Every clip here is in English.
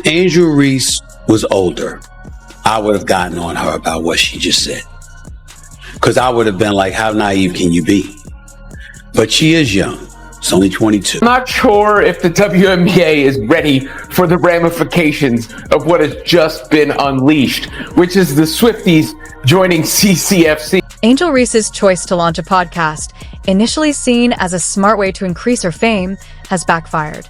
If Angel Reese was older, I would have gotten on her about what she just said. Because I would have been like, how naive can you be? But she is young. It's only 22. I'm not sure if the WNBA is ready for the ramifications of what has just been unleashed, which is the Swifties joining CCFC. Angel Reese's choice to launch a podcast, initially seen as a smart way to increase her fame, has backfired.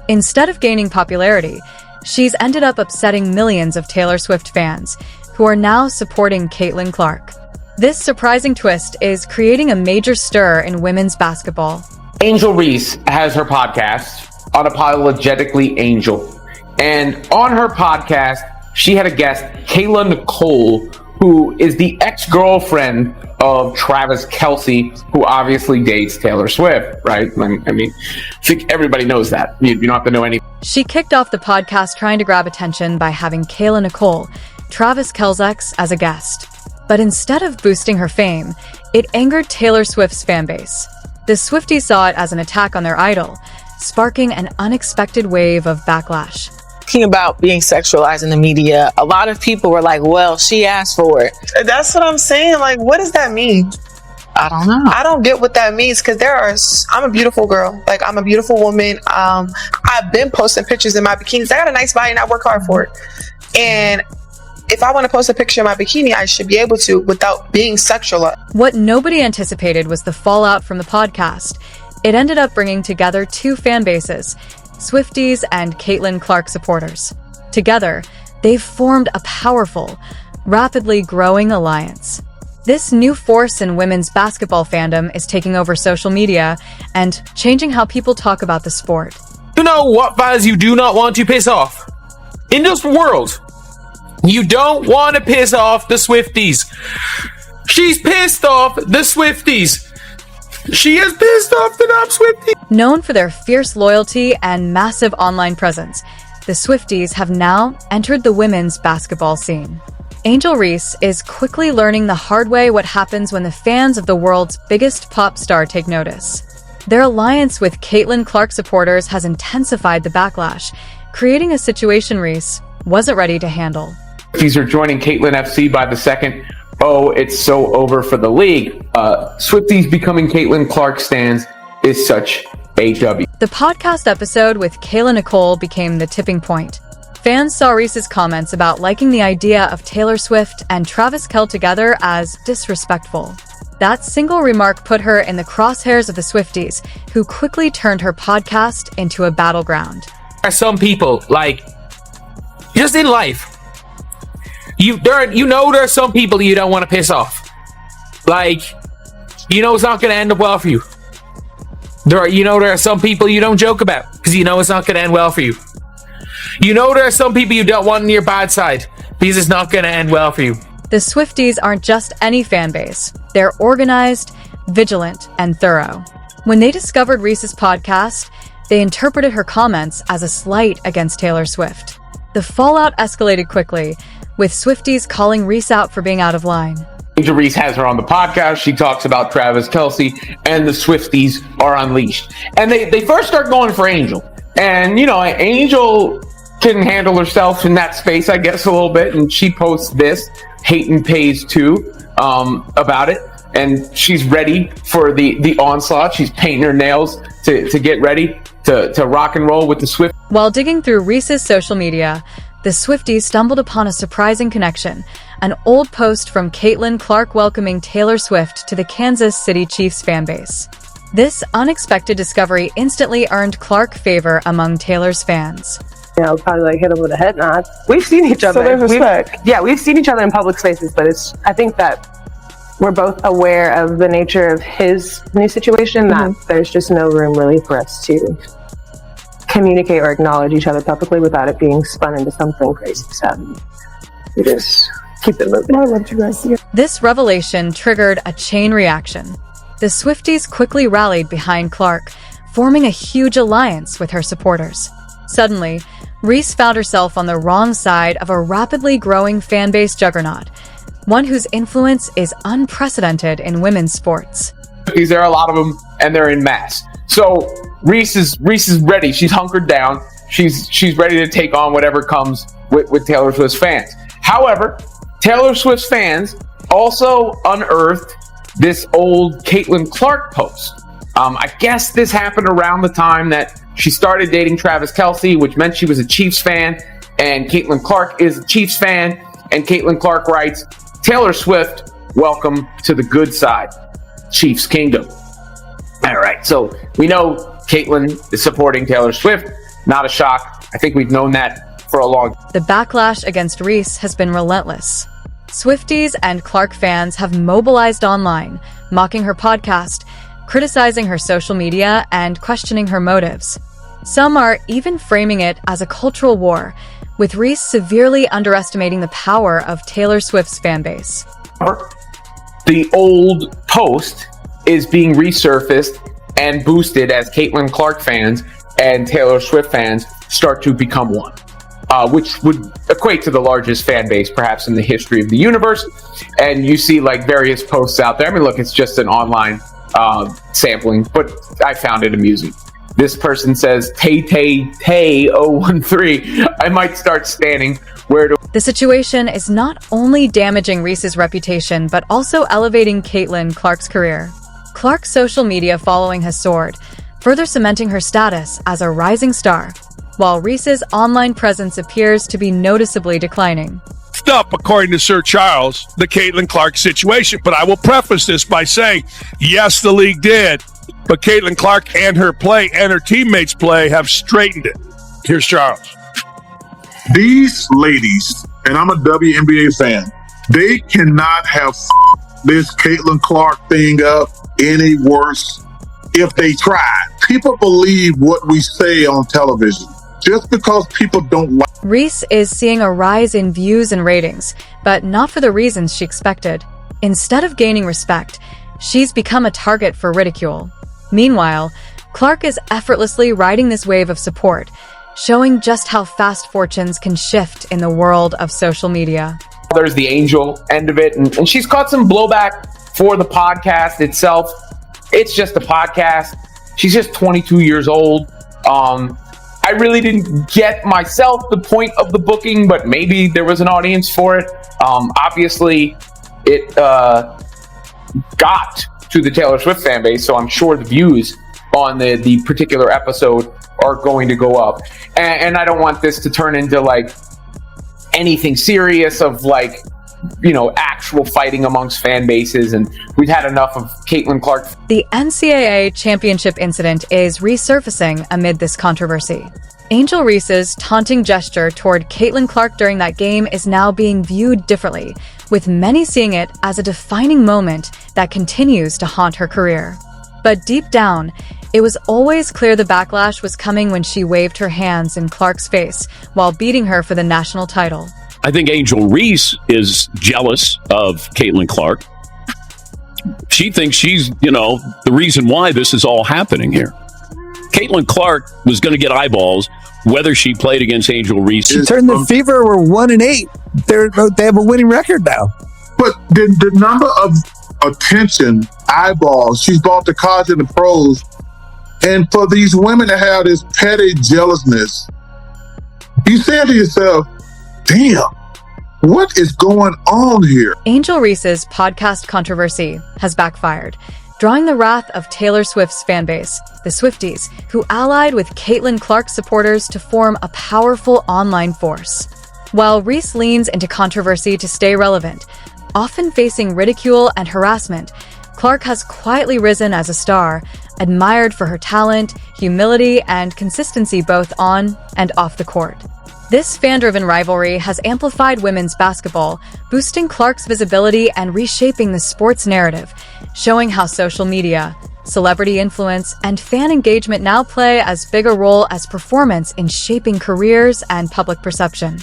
Instead of gaining popularity, she's ended up upsetting millions of Taylor Swift fans, who are now supporting Caitlin Clark. This surprising twist is creating a major stir in women's basketball. Angel Reese has her podcast, Unapologetically Angel. And on her podcast, she had a guest, Kayla Nicole, who is the ex-girlfriend of Travis Kelce, who obviously dates Taylor Swift, right? I mean, I think everybody knows that. You don't have to know anything. She kicked off the podcast trying to grab attention by having Kayla Nicole, Travis Kelce's ex, as a guest. But instead of boosting her fame, it angered Taylor Swift's fanbase. The Swifties saw it as an attack on their idol, sparking an unexpected wave of backlash. Talking about being sexualized in the media, a lot of people were like, well, she asked for it. That's what I'm saying. Like, what does that mean? I don't know. I don't get what that means, because I'm a beautiful girl. Like, I'm a beautiful woman. I've been posting pictures in my bikinis. I got a nice body and I work hard for it. And if I want to post a picture of my bikini, I should be able to without being sexualized. What nobody anticipated was the fallout from the podcast. It ended up bringing together two fan bases, Swifties and Caitlin Clark supporters. Together, they've formed a powerful, rapidly growing alliance. This new force in women's basketball fandom is taking over social media and changing how people talk about the sport. You know what fans you do not want to piss off? In this world, you don't want to piss off the Swifties. She's pissed off the Swifties. She is pissed off the non-Swifties. Known for their fierce loyalty and massive online presence, the Swifties have now entered the women's basketball scene. Angel Reese is quickly learning the hard way what happens when the fans of the world's biggest pop star take notice. Their alliance with Caitlin Clark supporters has intensified the backlash, creating a situation Reese wasn't ready to handle. Swifties are joining Caitlin FC by the second. Oh, it's so over for the league. Swifties becoming Caitlin Clark stans is such a W. The podcast episode with Kayla Nicole became the tipping point. Fans saw Reese's comments about liking the idea of Taylor Swift and Travis Kelce together as disrespectful. That single remark put her in the crosshairs of the Swifties, who quickly turned her podcast into a battleground. There are some people, like, just in life, there are some people you don't want to piss off. Like, it's not going to end up well for you. There are some people you don't joke about because it's not going to end well for you. There are some people you don't want on your bad side because it's not going to end well for you. The Swifties aren't just any fan base. They're organized, vigilant, and thorough. When they discovered Reese's podcast, they interpreted her comments as a slight against Taylor Swift. The fallout escalated quickly, with Swifties calling Reese out for being out of line. Angel Reese has her on the podcast. She talks about Travis Kelce, and the Swifties are unleashed. And they first start going for Angel. And, Angel can handle herself in that space, I guess, a little bit. And she posts this, Hayton Pays Too, about it. And she's ready for the onslaught. She's painting her nails to get ready to rock and roll with the Swift. While digging through Reese's social media, the Swifties stumbled upon a surprising connection, an old post from Caitlin Clark welcoming Taylor Swift to the Kansas City Chiefs fanbase. This unexpected discovery instantly earned Clark favor among Taylor's fans. Probably hit him with a head nod. We've seen each other. So there's respect. We've seen each other in public spaces, but I think that we're both aware of the nature of his new situation, that there's just no room really for us to communicate or acknowledge each other publicly without it being spun into something crazy. So we just keep it moving. I love you guys. This revelation triggered a chain reaction. The Swifties quickly rallied behind Clark, forming a huge alliance with her supporters. Suddenly, Reese found herself on the wrong side of a rapidly growing fanbase juggernaut, one whose influence is unprecedented in women's sports. There are a lot of them, and they're in mass. So Reese is ready. She's hunkered down. she's ready to take on whatever comes with Taylor Swift's fans. However, Taylor Swift's fans also unearthed this old Caitlin Clark post. I guess this happened around the time that she started dating Travis Kelce, which meant she was a Chiefs fan, and Caitlin Clark is a Chiefs fan. And Caitlin Clark writes, "Taylor Swift, welcome to the good side, Chiefs Kingdom." All right, so we know Caitlin is supporting Taylor Swift. Not a shock. I think we've known that for a long time. The backlash against Reese has been relentless. Swifties and Clark fans have mobilized online, mocking her podcast, criticizing her social media, and questioning her motives. Some are even framing it as a cultural war, with Reese severely underestimating the power of Taylor Swift's fanbase. The old post is being resurfaced and boosted as Caitlin Clark fans and Taylor Swift fans start to become one, which would equate to the largest fan base perhaps in the history of the universe. And you see like various posts out there. I mean, look, it's just an online sampling, but I found it amusing. This person says, Tay 013. I might start standing. Where do The situation is not only damaging Reese's reputation, but also elevating Caitlin Clark's career. Clark's social media following has soared, further cementing her status as a rising star, while Reese's online presence appears to be noticeably declining. Up, according to Sir Charles, the Caitlin Clark situation. But I will preface this by saying, yes, the league did, but Caitlin Clark and her play and her teammates' play have straightened it. Here's Charles. These ladies, and I'm a WNBA fan, they cannot have this Caitlin Clark thing up any worse if they tried. People believe what we say on television. Just because people don't like. Reese is seeing a rise in views and ratings, but not for the reasons she expected. Instead of gaining respect, she's become a target for ridicule. Meanwhile, Clark is effortlessly riding this wave of support, showing just how fast fortunes can shift in the world of social media. There's the Angel end of it, and she's caught some blowback for the podcast itself. It's just a podcast. She's just 22 years old. I really didn't get myself the point of the booking, but maybe there was an audience for it. Obviously, it got to the Taylor Swift fan base, so I'm sure the views on the particular episode are going to go up. And I don't want this to turn into like anything serious of like, you know, actual fighting amongst fan bases, and we've had enough of Caitlin Clark. The NCAA championship incident is resurfacing amid this controversy. Angel Reese's taunting gesture toward Caitlin Clark during that game is now being viewed differently, with many seeing it as a defining moment that continues to haunt her career. But deep down, it was always clear the backlash was coming when she waved her hands in Clark's face while beating her for the national title. I think Angel Reese is jealous of Caitlin Clark. She thinks she's, the reason why this is all happening here. Caitlin Clark was going to get eyeballs whether she played against Angel Reese. She turned the Fever. We're 1-8. They have a winning record now. But the number of attention, eyeballs, she's brought to college and the pros, and for these women to have this petty jealousness, you say to yourself, damn, what is going on here? Angel Reese's podcast controversy has backfired, drawing the wrath of Taylor Swift's fanbase, the Swifties, who allied with Caitlin Clark supporters to form a powerful online force. While Reese leans into controversy to stay relevant, often facing ridicule and harassment, Clark has quietly risen as a star, admired for her talent, humility, and consistency both on and off the court. This fan-driven rivalry has amplified women's basketball, boosting Clark's visibility and reshaping the sports narrative, showing how social media, celebrity influence, and fan engagement now play as big a role as performance in shaping careers and public perception.